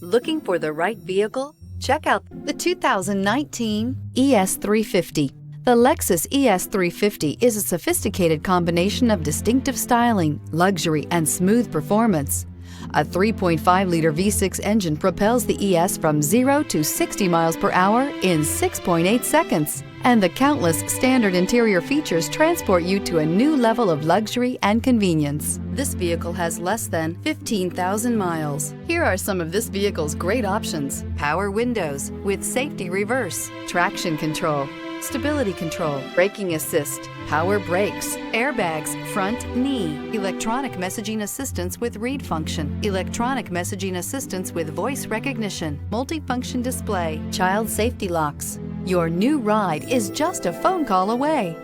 Looking for the right vehicle? Check out the 2019 ES350. The Lexus ES350 is a sophisticated combination of distinctive styling, luxury, and smooth performance. A 3.5-liter V6 engine propels the ES from 0 to 60 miles per hour in 6.8 seconds. And the countless standard interior features transport you to a new level of luxury and convenience. This vehicle has less than 15,000 miles. Here are some of this vehicle's great options: power windows with safety reverse, traction control, stability control, braking assist, power brakes, airbags, front knee, electronic messaging assistance with read function, electronic messaging assistance with voice recognition, multifunction display, child safety locks. Your new ride is just a phone call away.